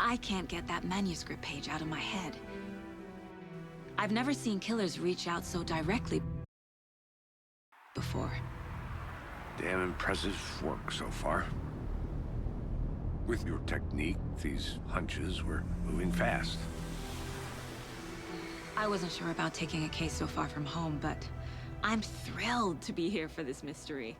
I can't get that manuscript page out of my head. I've never seen killers reach out so directly before. Damn impressive work so far. With your technique, these hunches were moving fast. I wasn't sure about taking a case so far from home, but I'm thrilled to be here for this mystery.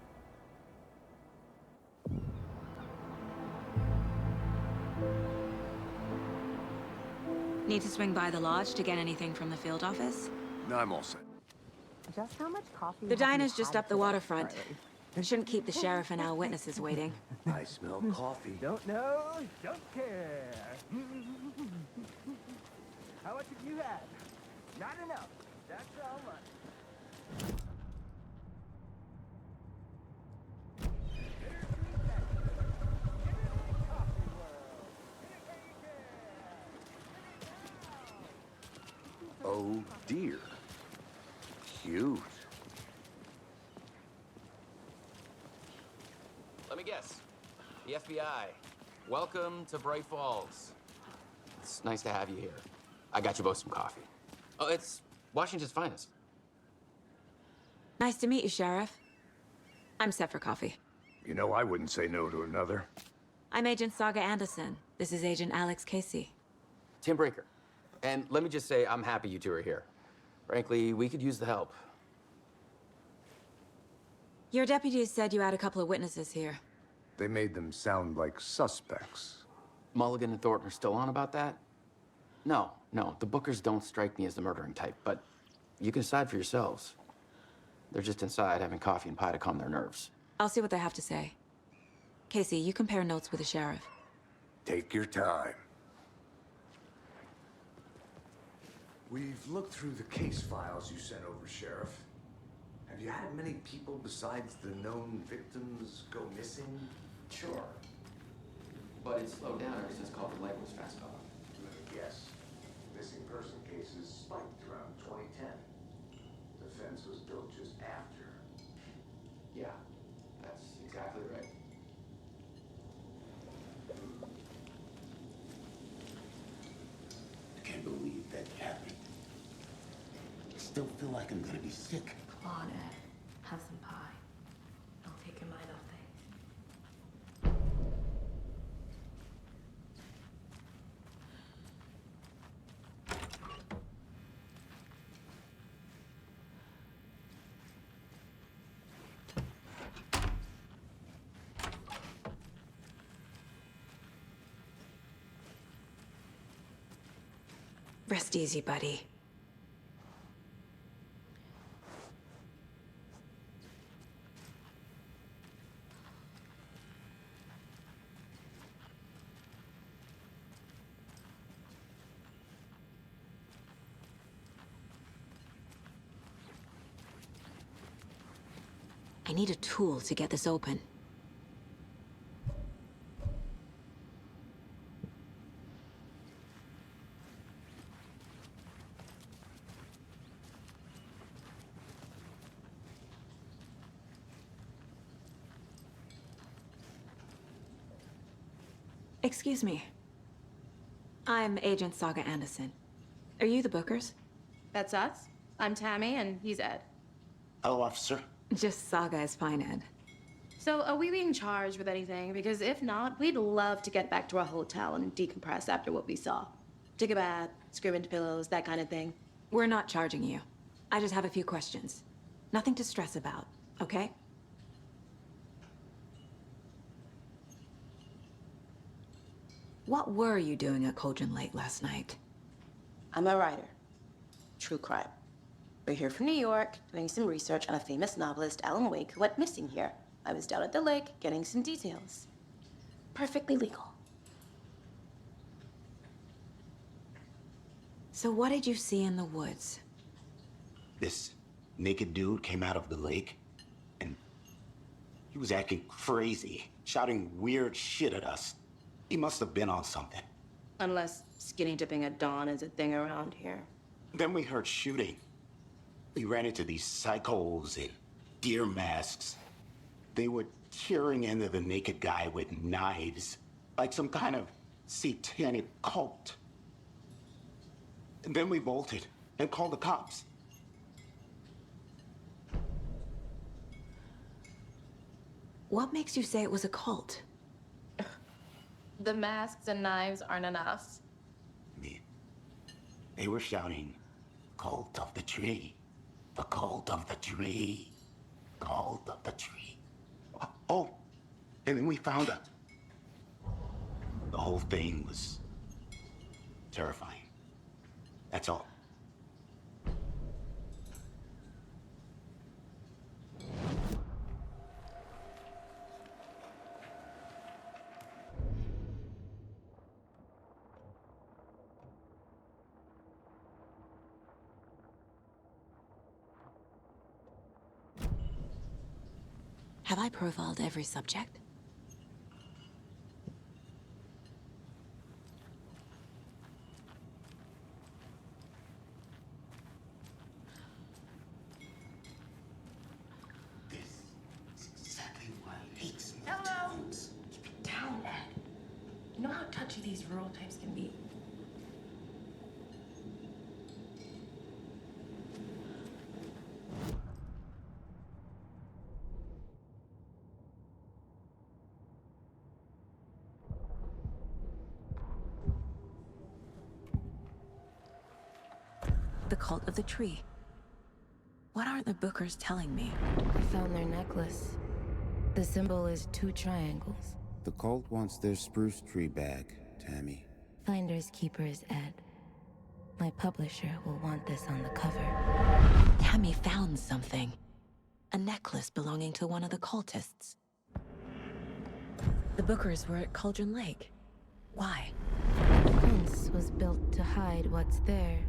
Need to swing by the lodge to get anything from the field office? No, I'm all set. Just how much coffee? The diner's just up the waterfront. Shouldn't keep the sheriff and our witnesses waiting. I smell coffee. Don't know, don't care. How much have you had? Not enough. That's how much. Oh dear. Cute. Let me guess. The FBI. Welcome to Bright Falls. It's nice to have you here. I got you both some coffee. Oh, it's Washington's finest. Nice to meet you, Sheriff. I'm set for coffee. You know, I wouldn't say no to another. I'm Agent Saga Anderson. This is Agent Alex Casey. Tim Breaker. And let me just say, I'm happy you two are here. Frankly, we could use the help. Your deputies said you had a couple of witnesses here. They made them sound like suspects. Mulligan and Thornton are still on about that? No, the Bookers don't strike me as the murdering type, but you can decide for yourselves. They're just inside having coffee and pie to calm their nerves. I'll see what they have to say. Casey, you compare notes with the sheriff. Take your time. We've looked through the case files you sent over, Sheriff. Have you had many people besides the known victims go missing? Sure. But it's slowed down ever since Copper Lake was fast off. Yes. Missing person cases spiked around 2010. The fence was built just after. Yeah, that's exactly right. I can't believe that happened. I still feel like I'm gonna be sick. Come on, Ed. Have some pie. I'll take your mind off things. Rest easy, buddy. I need a tool to get this open. Excuse me. I'm Agent Saga Anderson. Are you the Bookers? That's us. I'm Tammy, and he's Ed. Hello, officer. Just Saga is fine, Ed. So, are we being charged with anything? Because if not, we'd love to get back to our hotel and decompress after what we saw. Take a bath, scream into pillows, that kind of thing. We're not charging you. I just have a few questions. Nothing to stress about, okay? What were you doing at Cauldron Lake last night? I'm a writer. True crime. We're here from New York, doing some research on a famous novelist, Alan Wake, who went missing here. I was down at the lake, getting some details. Perfectly legal. So what did you see in the woods? This naked dude came out of the lake, and he was acting crazy, shouting weird shit at us. He must have been on something. Unless skinny dipping at dawn is a thing around here. Then we heard shooting. We ran into these psychos in deer masks. They were tearing into the naked guy with knives, like some kind of satanic cult. And then we bolted and called the cops. What makes you say it was a cult? The masks and knives aren't enough. They were shouting, "Cult of the tree, the cult of the tree, cult of the tree." Oh, and then we found it. The whole thing was terrifying. That's all. Have I profiled every subject? This is exactly why I hate small Hello? towns. Keep it down, Ed. You know how touchy these rural types can be. The cult of the tree. What are the Bookers telling me? I found their necklace. The symbol is 2 triangles. The cult wants their spruce tree back, Tammy. Finders keepers, Ed. My publisher will want this on the cover. Tammy found something. A necklace belonging to one of the cultists. The Bookers were at Cauldron Lake. Why? The fence was built to hide what's there.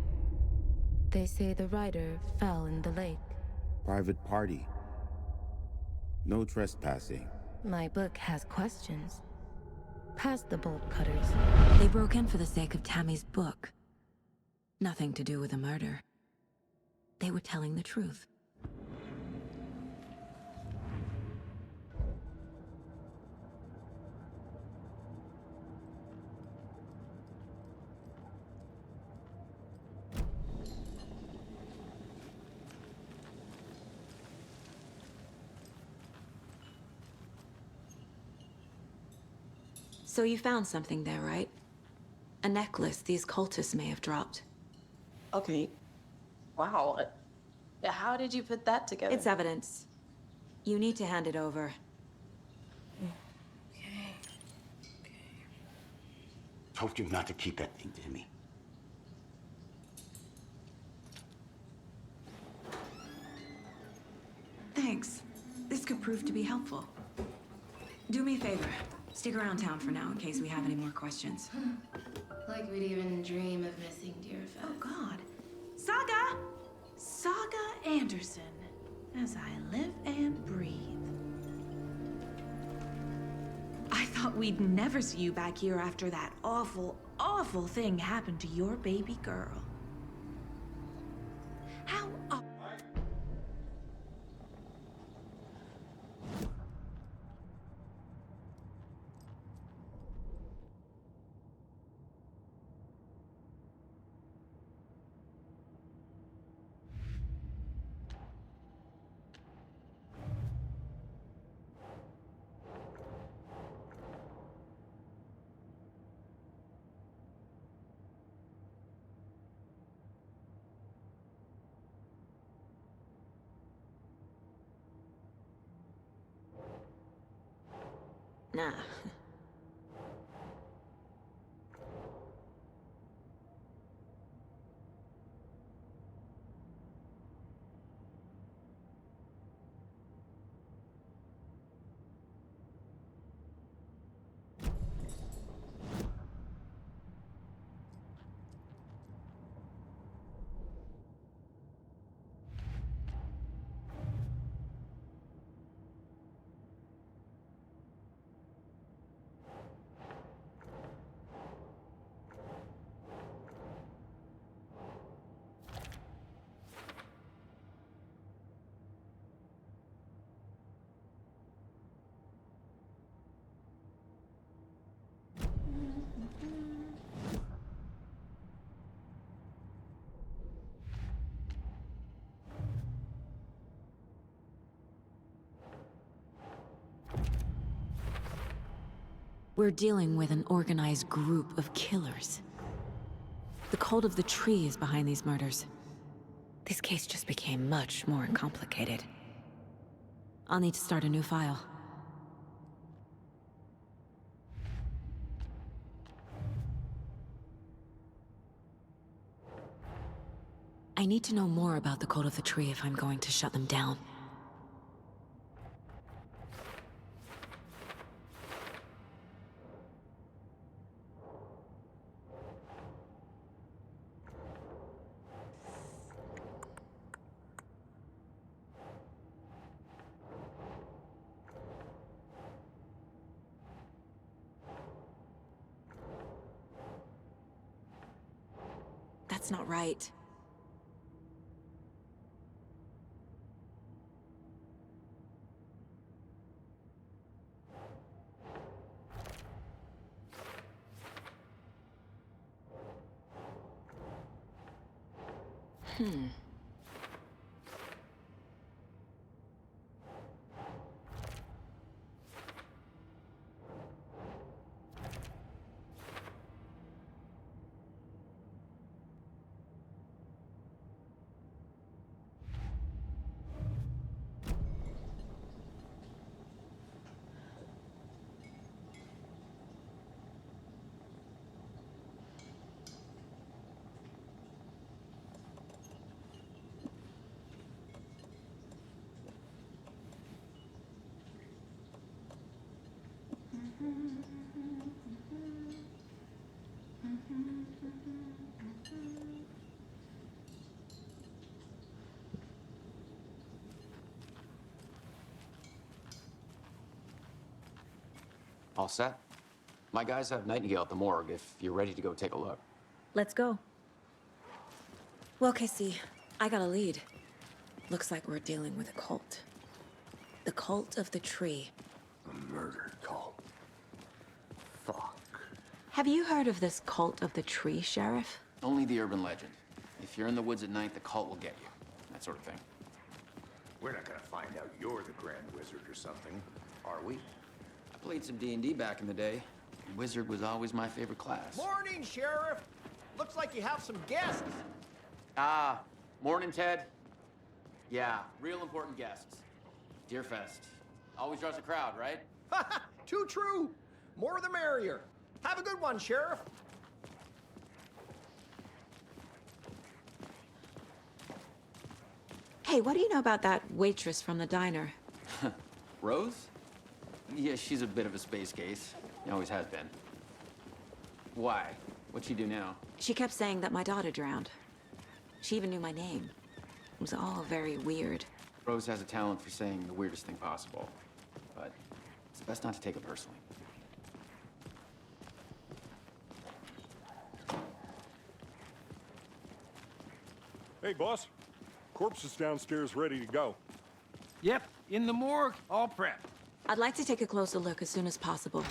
They say the rider fell in the lake. Private party. No trespassing. My book has questions. Past the bolt cutters. They broke in for the sake of Tammy's book. Nothing to do with the murder. They were telling the truth. So you found something there, right? A necklace these cultists may have dropped. Okay. Wow. How did you put that together? It's evidence. You need to hand it over. Told you not to keep that thing to me. Thanks. This could prove to be helpful. Do me a favor. Stick around town for now in case we have any more questions. Like we'd even dream of missing dear Fez. Oh, God. Saga! Saga Anderson. As I live and breathe. I thought we'd never see you back here after that awful, awful thing happened to your baby girl. How Nah. We're dealing with an organized group of killers. The cult of the tree is behind these murders. This case just became much more complicated. I'll need to start a new file. I need to know more about the cult of the tree if I'm going to shut them down. That's not right. All set? My guys have Nightingale at the morgue if you're ready to go take a look. Let's go. Well, Casey, I got a lead. Looks like we're dealing with a cult. The cult of the tree. A murder cult. Fuck. Have you heard of this cult of the tree, Sheriff? Only the urban legend. If you're in the woods at night, the cult will get you. That sort of thing. We're not gonna find out you're the Grand Wizard or something, are we? I played some D&D back in the day. Wizard was always my favorite class. Morning, Sheriff. Looks like you have some guests. Ah, morning, Ted. Yeah, real important guests. Deerfest. Always draws a crowd, right? Too true. More the merrier. Have a good one, Sheriff. Hey, what do you know about that waitress from the diner? Rose? Yeah, she's a bit of a space case. Always has been. Why? What'd she do now? She kept saying that my daughter drowned. She even knew my name. It was all very weird. Rose has a talent for saying the weirdest thing possible. But it's best not to take it personally. Hey, boss. Corpse is downstairs ready to go. Yep, in the morgue, all prepped. I'd like to take a closer look as soon as possible.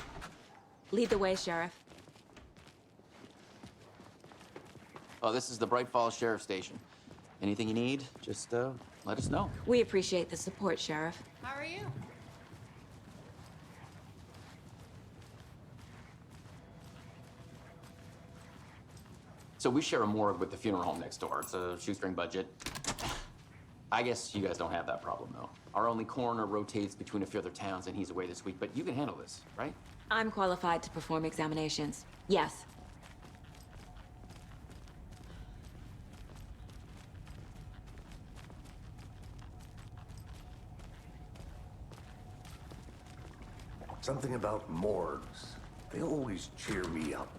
Lead the way, Sheriff. Oh, this is the Bright Falls Sheriff Station. Anything you need, just let us know. We appreciate the support, Sheriff. How are you? So we share a morgue with the funeral home next door. It's a shoestring budget. I guess you guys don't have that problem, though. Our only coroner rotates between a few other towns, and he's away this week, but you can handle this, right? I'm qualified to perform examinations. Yes. Something about morgues. They always cheer me up.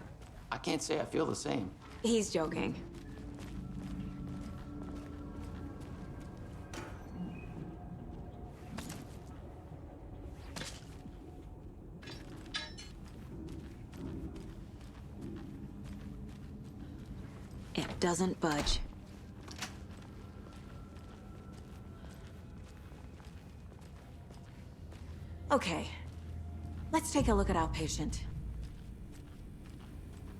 I can't say I feel the same. He's joking. It doesn't budge. Okay, let's take a look at our patient.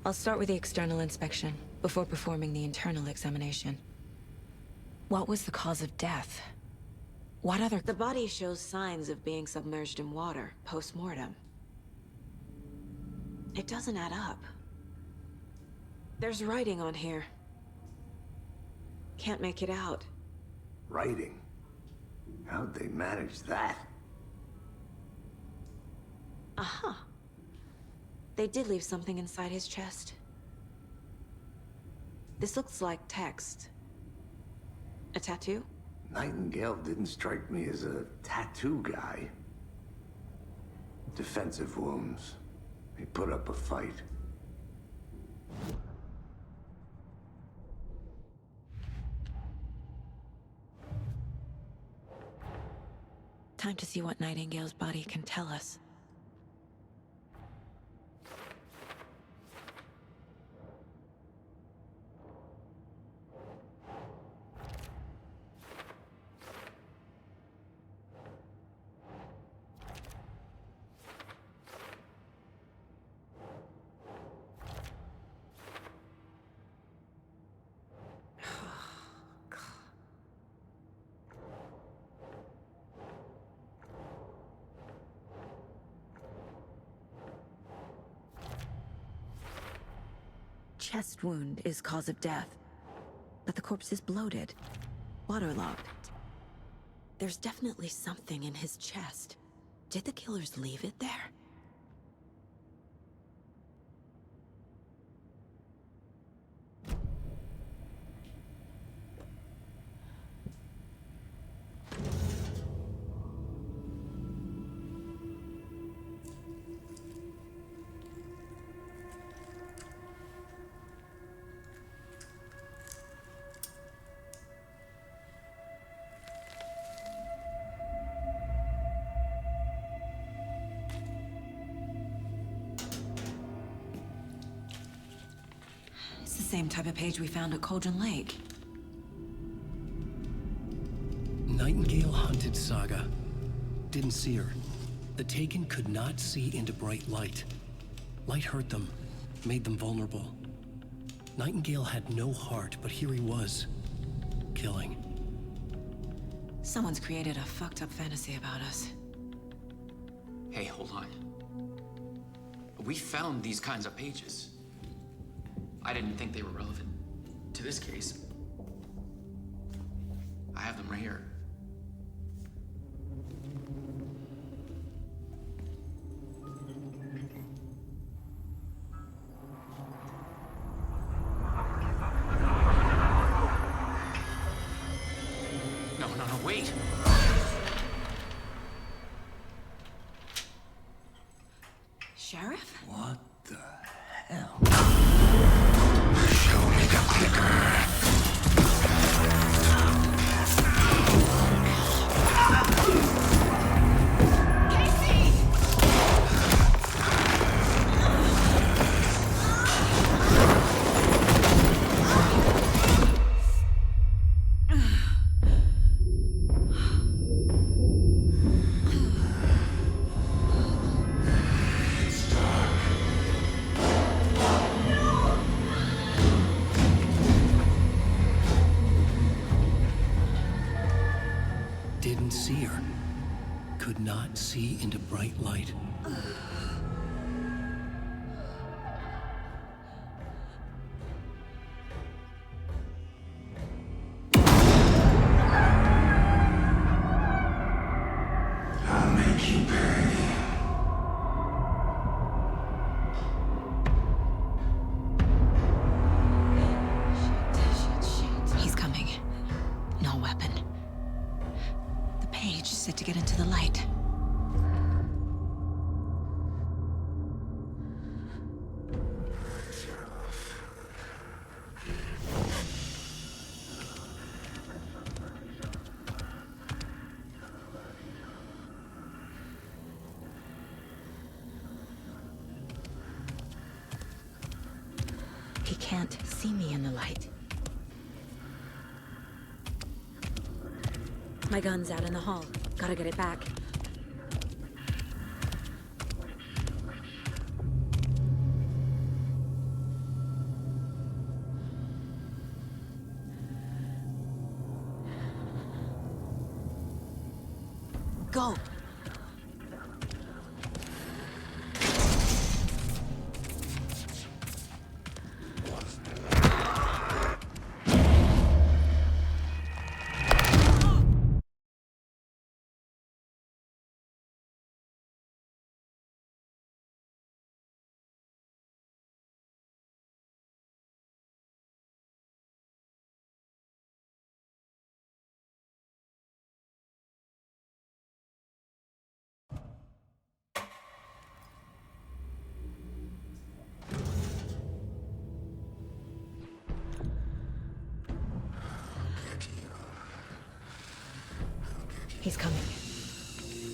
I'll start with the external inspection before performing the internal examination. What was the cause of death? What other— The body shows signs of being submerged in water post-mortem. It doesn't add up. There's writing on here. Can't make it out. Writing? How'd they manage that? Uh-huh. They did leave something inside his chest. This looks like text. A tattoo? Nightingale didn't strike me as a tattoo guy. Defensive wounds. He put up a fight. Time to see what Nightingale's body can tell us. Chest wound is cause of death, but the corpse is bloated, waterlogged. There's definitely something in his chest. Did the killers leave it there? Same type of page we found at Cauldron Lake. Nightingale hunted Saga. Didn't see her. The Taken could not see into bright light. Light hurt them, made them vulnerable. Nightingale had no heart, but here he was, killing. Someone's created a fucked up fantasy about us. Hey, hold on. We found these kinds of pages. I didn't think they were relevant to this case. I have them right here. No, wait! Sheriff? What the hell? Show me the clicker. Didn't see her. Could not see into bright light. I'll make you pay. He's coming. No weapon. The page said to get into the light. He can't see me in the light. My gun's out in the hall. Gotta get it back. Go! He's coming.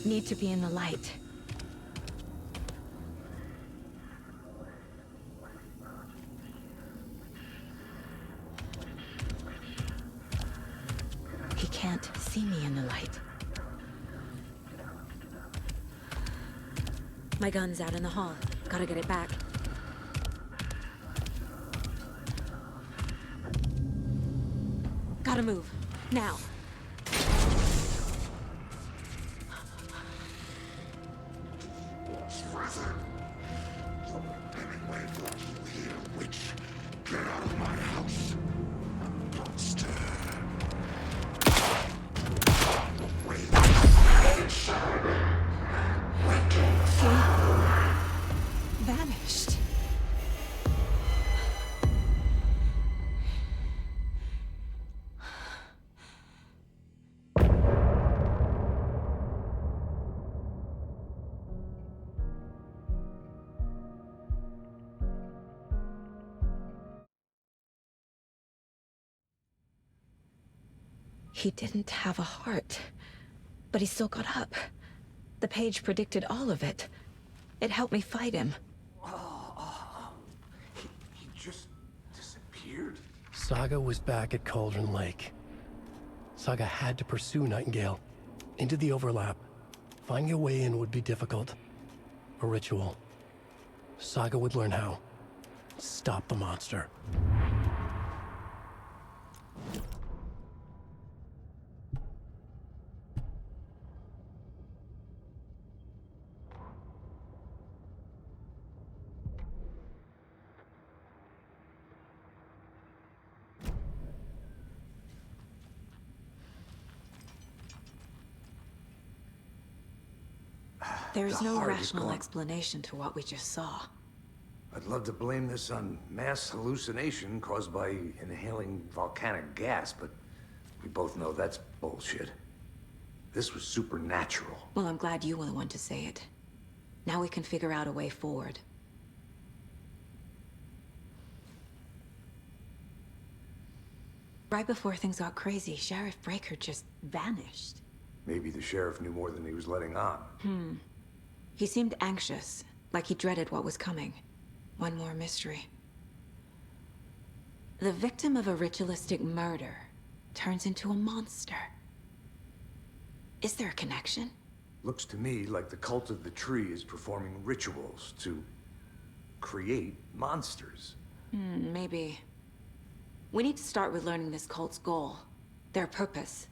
Need to be in the light. He can't see me in the light. My gun's out in the hall. Gotta get it back. Gotta move. Now. Vanished. He didn't have a heart, but he still got up. The page predicted all of it. It helped me fight him. He just disappeared? Saga was back at Cauldron Lake. Saga had to pursue Nightingale into the overlap. Finding a way in would be difficult. A ritual. Saga would learn how. Stop the monster. There's The no heart is rational gone. explanation to what we just saw. I'd love to blame this on mass hallucination caused by inhaling volcanic gas, but we both know that's bullshit. This was supernatural. Well, I'm glad you were the one to say it. Now we can figure out a way forward. Right before things got crazy, Sheriff Breaker just vanished. Maybe the sheriff knew more than he was letting on. He seemed anxious, like he dreaded what was coming. One more mystery. The victim of a ritualistic murder turns into a monster. Is there a connection? Looks to me like the cult of the tree is performing rituals to create monsters. Maybe. We need to start with learning this cult's goal, their purpose.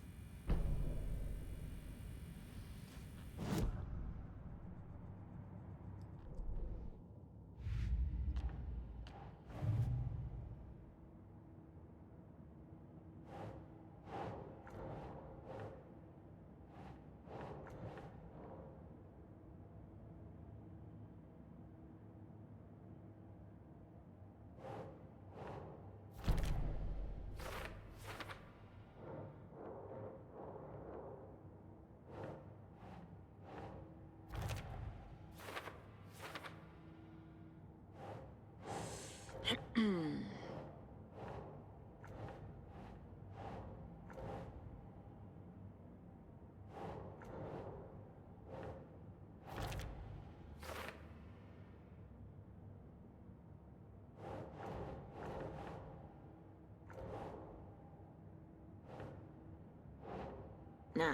Nah.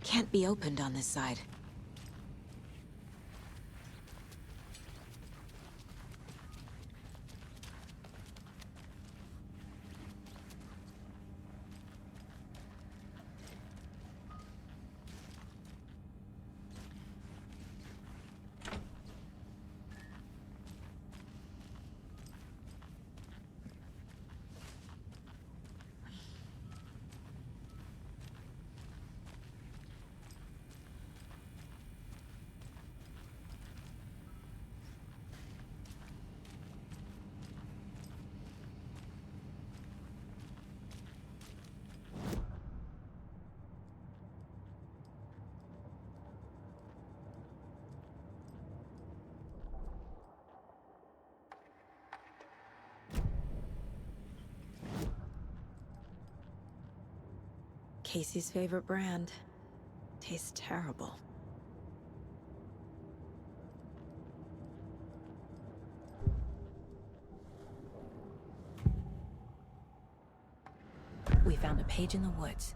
Can't be opened on this side. Casey's favorite brand. Tastes terrible. We found a page in the woods.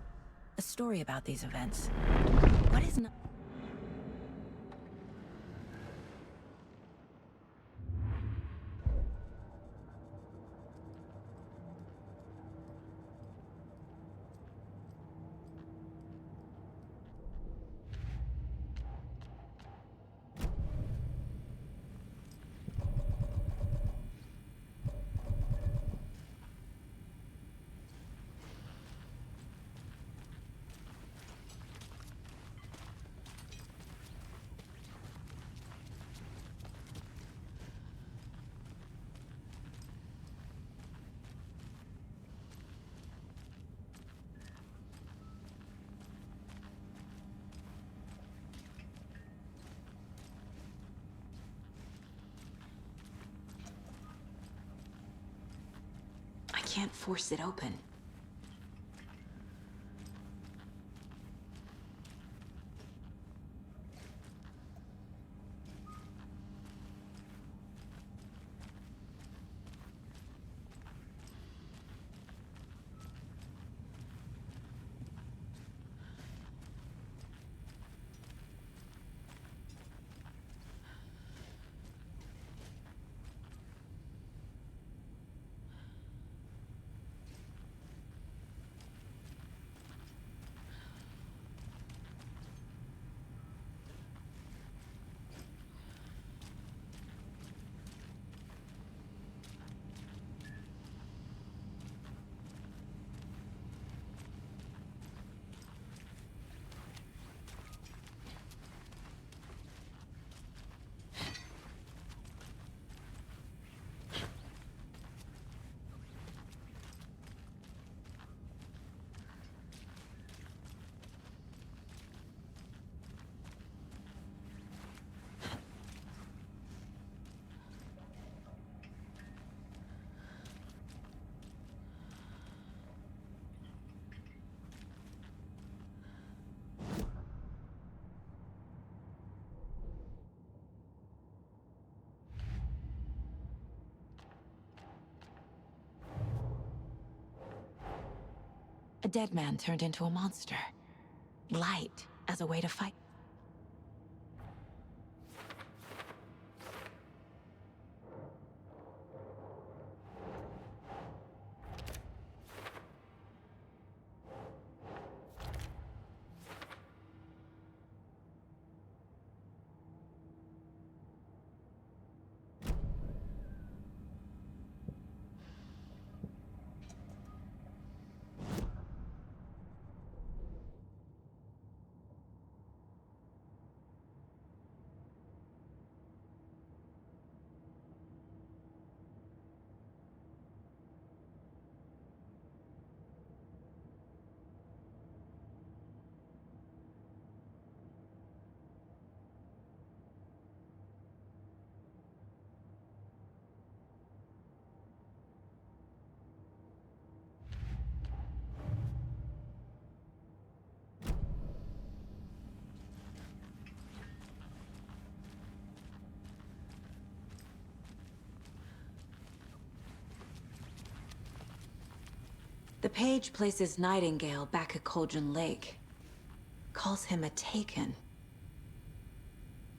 A story about these events. What is not... I can't force it open. A dead man turned into a monster. Light as a way to fight. The page places Nightingale back at Cauldron Lake. Calls him a Taken.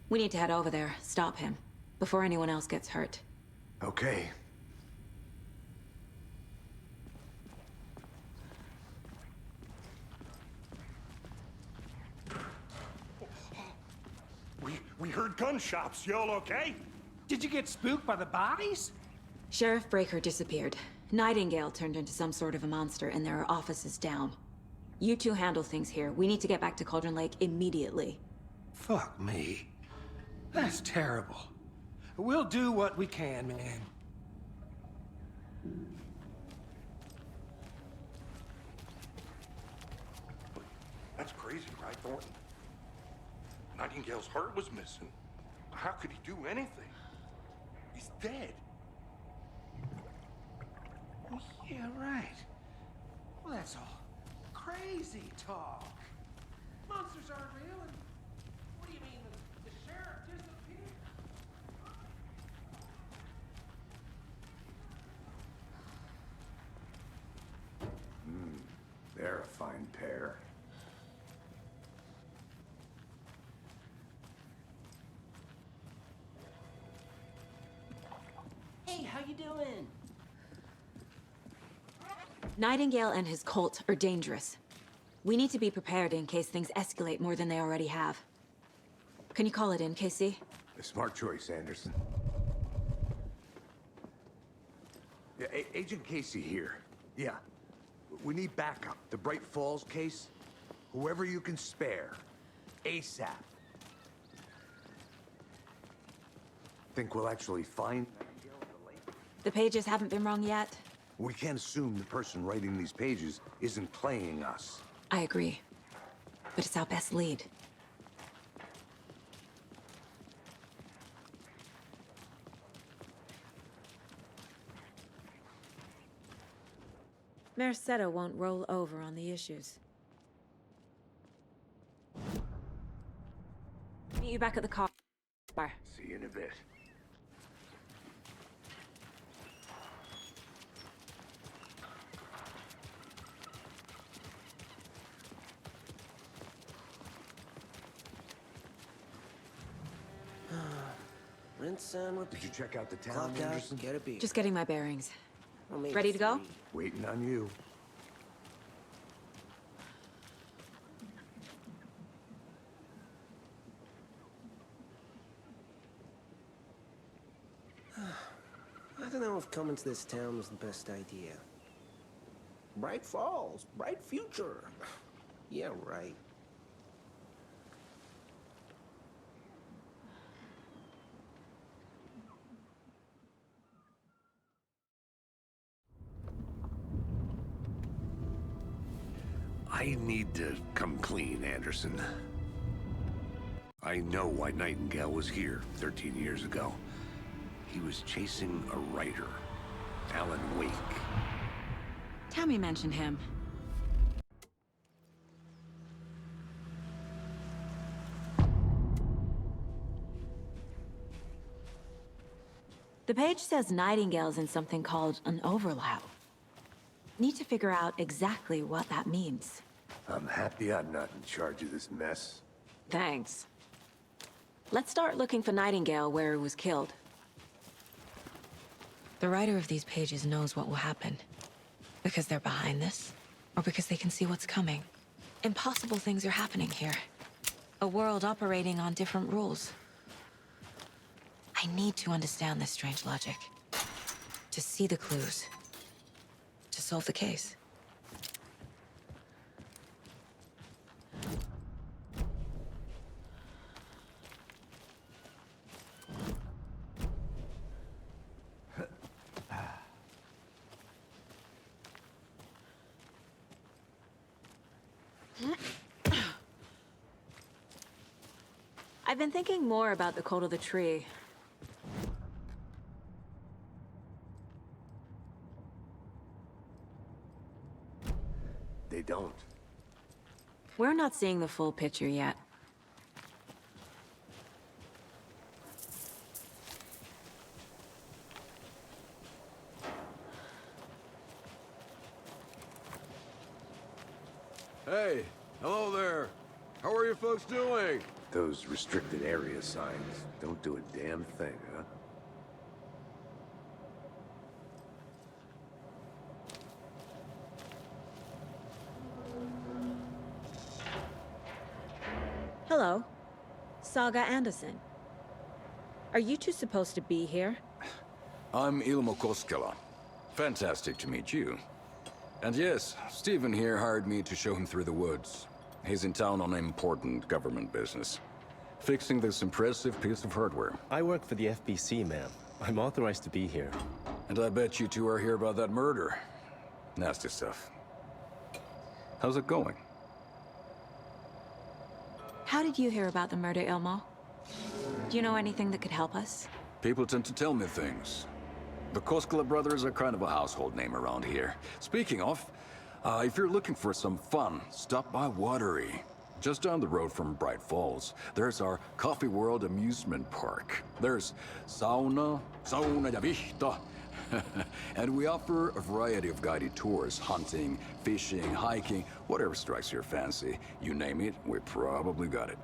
We need to head over there, stop him, before anyone else gets hurt. Okay. We heard gunshots. Y'all okay? Did you get spooked by the bodies? Sheriff Breaker disappeared. Nightingale turned into some sort of a monster, and there are offices down. You two handle things here. We need to get back to Cauldron Lake immediately. Fuck me. That's terrible. We'll do what we can, man. That's crazy, right, Thornton? Nightingale's heart was missing. How could he do anything? He's dead. Yeah, right. Well, that's all crazy talk. Monsters aren't real, and what do you mean the sheriff disappeared? They're a fine pair. Hey, how you doing? Nightingale and his cult are dangerous. We need to be prepared in case things escalate more than they already have. Can you call it in, KC? A smart choice, Anderson. Yeah, Agent Casey here. Yeah. We need backup. The Bright Falls case? Whoever you can spare. ASAP. Think we'll actually find Nightingale at the lake? The pages haven't been wrong yet. We can't assume the person writing these pages isn't playing us. I agree. But it's our best lead. Mercado won't roll over on the issues. Meet you back at the car. See you in a bit. Rinse and repeat. Did you check out the town, Clock out, Anderson? get a beer. Just getting my bearings. Or maybe Ready to go? 3. Waiting on you. I don't know if coming to this town was the best idea. Bright Falls, bright future. Yeah, right. I need to come clean, Anderson. I know why Nightingale was here 13 years ago. He was chasing a writer, Alan Wake. Tammy mentioned him. The page says Nightingale's in something called an overlap. Need to figure out exactly what that means. I'm happy I'm not in charge of this mess. Thanks. Let's start looking for Nightingale where he was killed. The writer of these pages knows what will happen. Because they're behind this, or because they can see what's coming. Impossible things are happening here. A world operating on different rules. I need to understand this strange logic. To see the clues. To solve the case. I've been thinking more about the cult of the tree. They don't. We're not seeing the full picture yet. Hey, hello there. How are you folks doing? Those restricted area signs don't do a damn thing, huh? Hello. Saga Anderson. Are you two supposed to be here? I'm Ilmo Koskela. Fantastic to meet you. And yes, Stephen here hired me to show him through the woods. He's in town on important government business. Fixing this impressive piece of hardware. I work for the FBC, ma'am. I'm authorized to be here. And I bet you two are here about that murder. Nasty stuff. How's it going? How did you hear about the murder, Ilmo? Do you know anything that could help us? People tend to tell me things. The Koskela brothers are kind of a household name around here. Speaking of, If you're looking for some fun, stop by Watery. Just down the road from Bright Falls, there's our Coffee World amusement park. There's sauna ja vihta. And we offer a variety of guided tours, hunting, fishing, hiking, whatever strikes your fancy. You name it, we probably got it.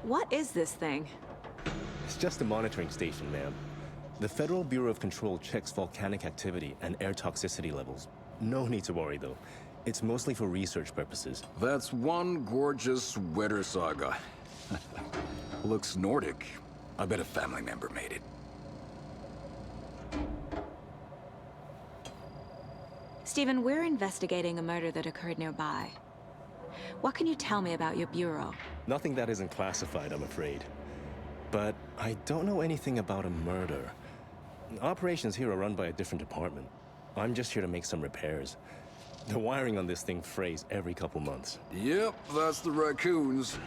What is this thing? It's just a monitoring station, ma'am. The Federal Bureau of Control checks volcanic activity and air toxicity levels. No need to worry, though. It's mostly for research purposes. That's one gorgeous weather saga. Looks Nordic. I bet a family member made it. Stephen, we're investigating a murder that occurred nearby. What can you tell me about your bureau? Nothing that isn't classified, I'm afraid. But I don't know anything about a murder. Operations here are run by a different department. I'm just here to make some repairs. The wiring on this thing frays every couple months. Yep, that's the raccoons.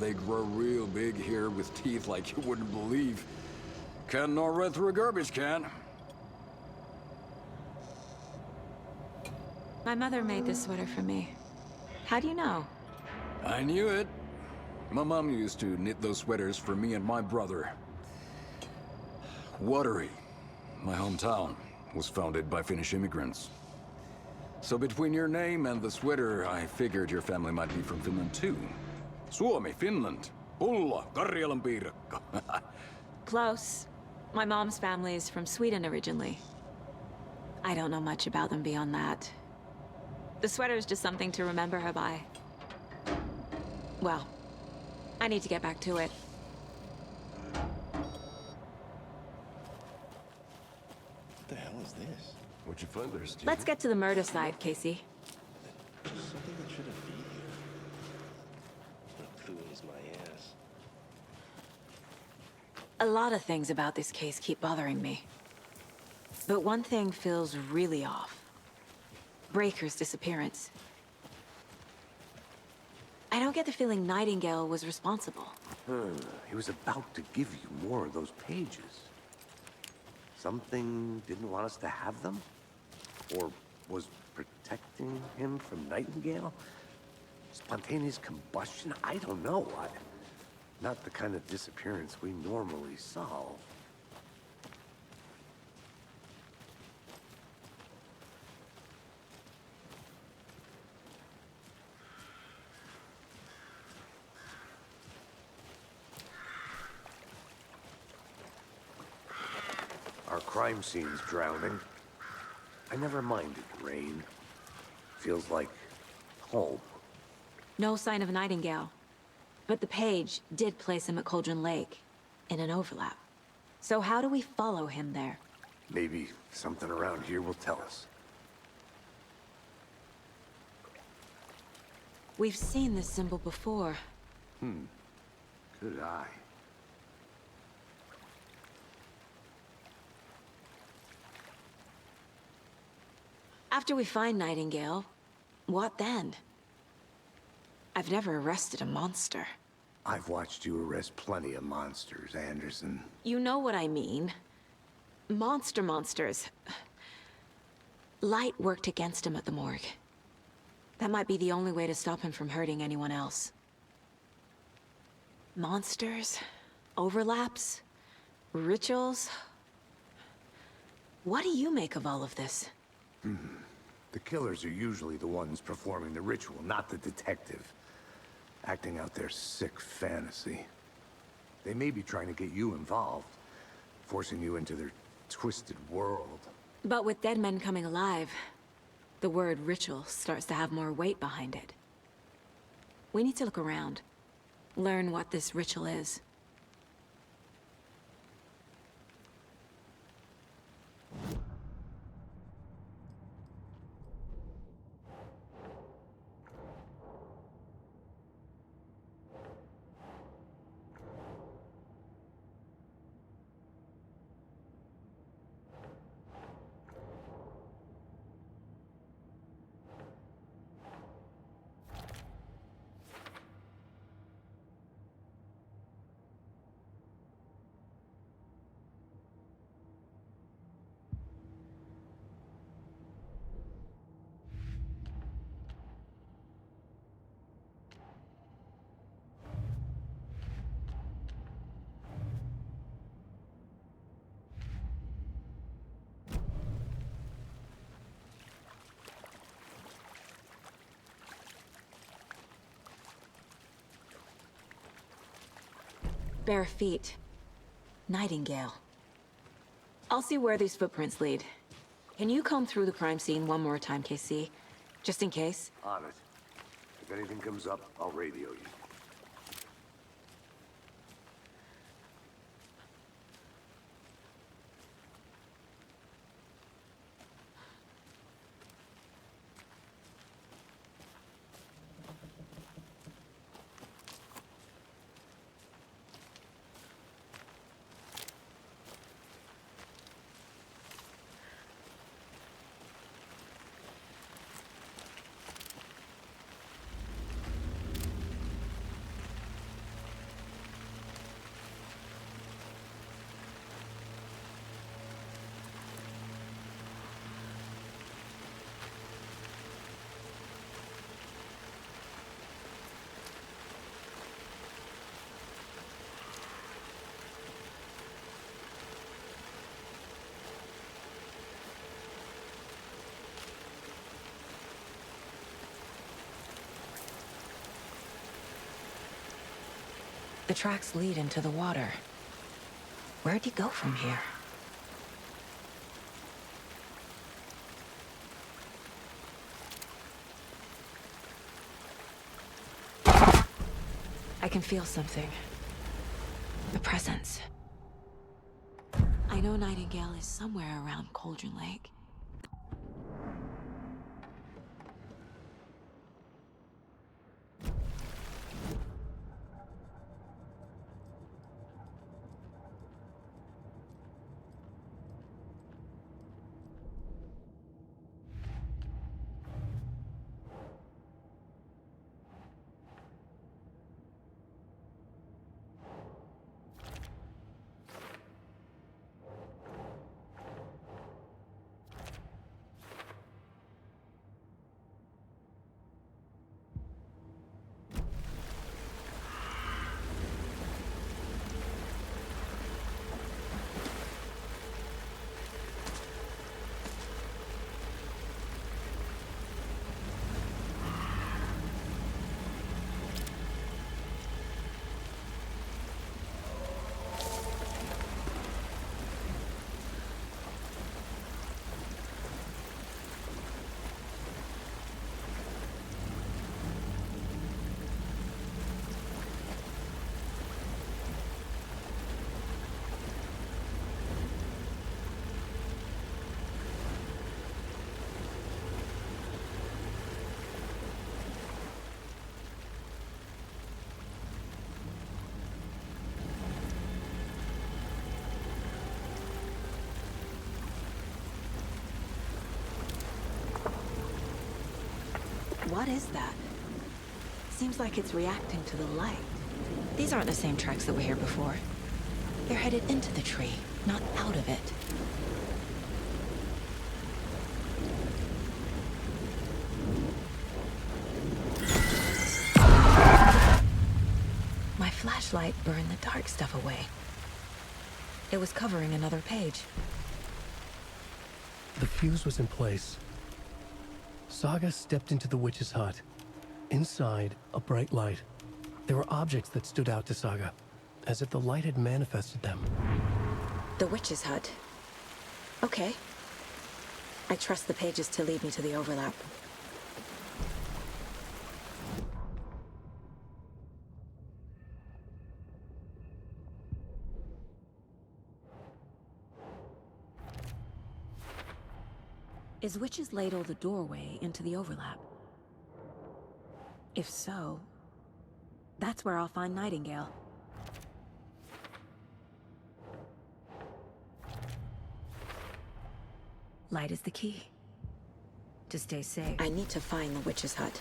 They grow real big here with teeth like you wouldn't believe. Can't gnaw right through a garbage can. My mother made this sweater for me. How do you know? I knew it. My mom used to knit those sweaters for me and my brother. Watery, my hometown, was founded by Finnish immigrants. So between your name and the sweater, I figured your family might be from Finland too. Suomi, Finland. Pulla, Karjalan piirakka. Close. My mom's family is from Sweden originally. I don't know much about them beyond that. The sweater is just something to remember her by. Well, I need to get back to it. What the hell is this? What'd you find there, Steve? Let's get to the murder side, Casey. Something that shouldn't be here. What clue is my ass? A lot of things about this case keep bothering me. But one thing feels really off. Breaker's disappearance. I don't get the feeling Nightingale was responsible. He was about to give you more of those pages. Something didn't want us to have them? Or was protecting him from Nightingale? Spontaneous combustion? I don't know. Not the kind of disappearance we normally solve. Our crime scene's drowning. I never minded rain. Feels like home. No sign of Nightingale. But the page did place him at Cauldron Lake, in an overlap. So how do we follow him there? Maybe something around here will tell us. We've seen this symbol before. Good eye. After we find Nightingale, what then? I've never arrested a monster. I've watched you arrest plenty of monsters, Anderson. You know what I mean. Monsters. Light worked against him at the morgue. That might be the only way to stop him from hurting anyone else. Monsters? Overlaps? Rituals? What do you make of all of this? The killers are usually the ones performing the ritual, not the detective. Acting out their sick fantasy. They may be trying to get you involved, forcing you into their twisted world. But with dead men coming alive, the word ritual starts to have more weight behind it. We need to look around, learn what this ritual is. bare feet. Nightingale. I'll see where these footprints lead. Can you comb through the crime scene one more time, KC? Just in case? On it. If anything comes up, I'll radio you. The tracks lead into the water. Where'd he go from here? I can feel something. A presence. I know Nightingale is somewhere around Cauldron Lake. What is that? Seems like it's reacting to the light. These aren't the same tracks that were here before. They're headed into the tree, not out of it. My flashlight burned the dark stuff away. It was covering another page. The fuse was in place. Saga stepped into the witch's hut. Inside, a bright light. There were objects that stood out to Saga, as if the light had manifested them. The witch's hut. Okay. I trust the pages to lead me to the overlap. Is Witch's Ladle the doorway into the overlap? If so, that's where I'll find Nightingale. Light is the key. To stay safe, I need to find the witch's hut.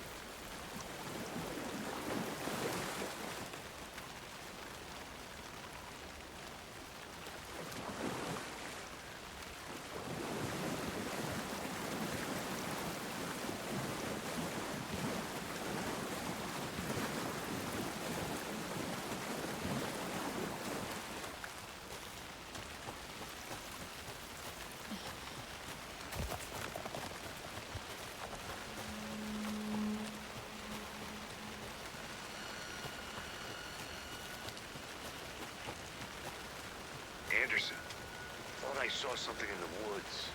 I saw something in the woods.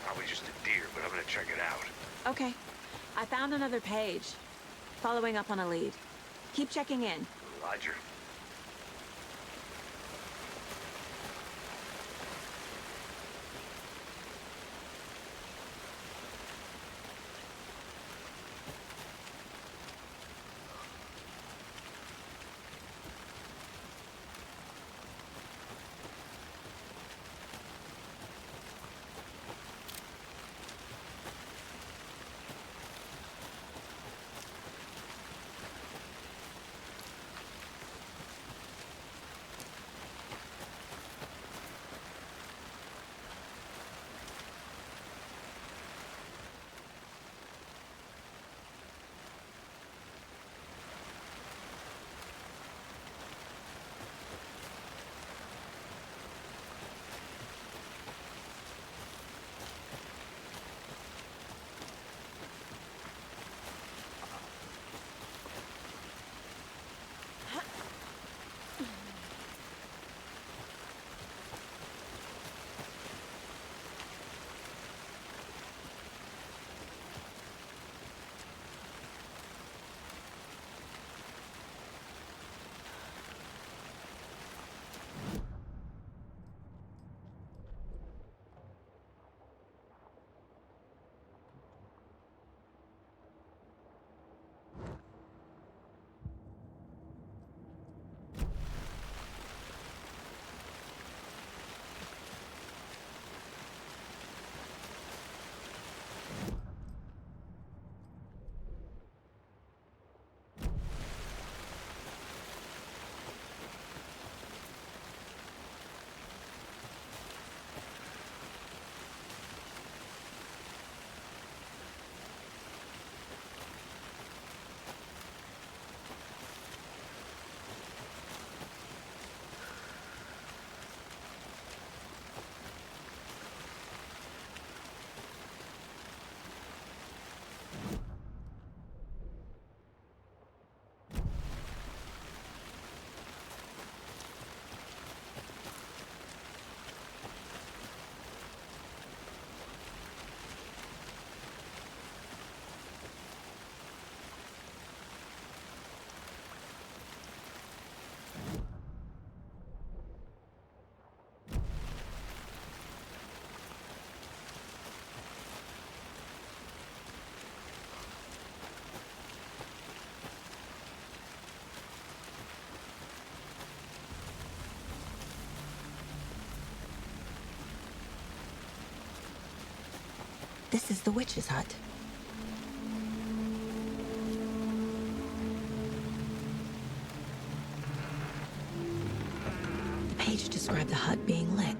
Probably just a deer, but I'm gonna check it out. Okay. I found another page. Following up on a lead. Keep checking in. Roger. This is the witch's hut. The page described the hut being lit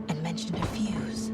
and mentioned a fuse.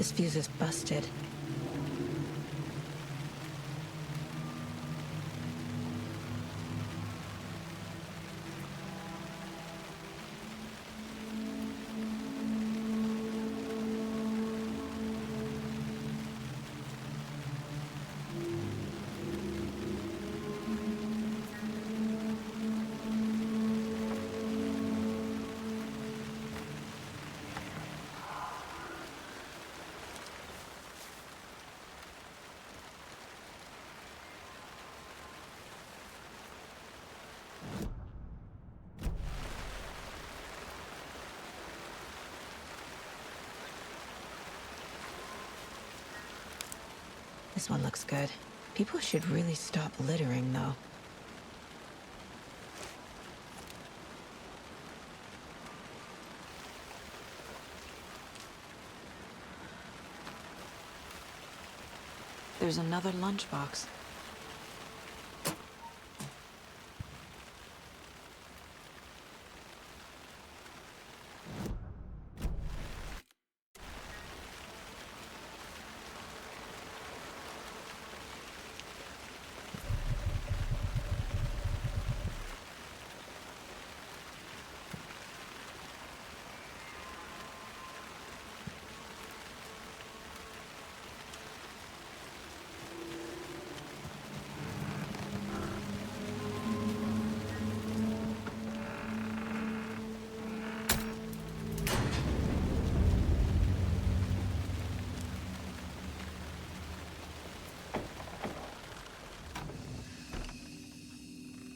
This fuse is busted. This one looks good. People should really stop littering, though. There's another lunchbox.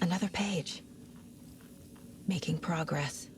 Another page. Making progress.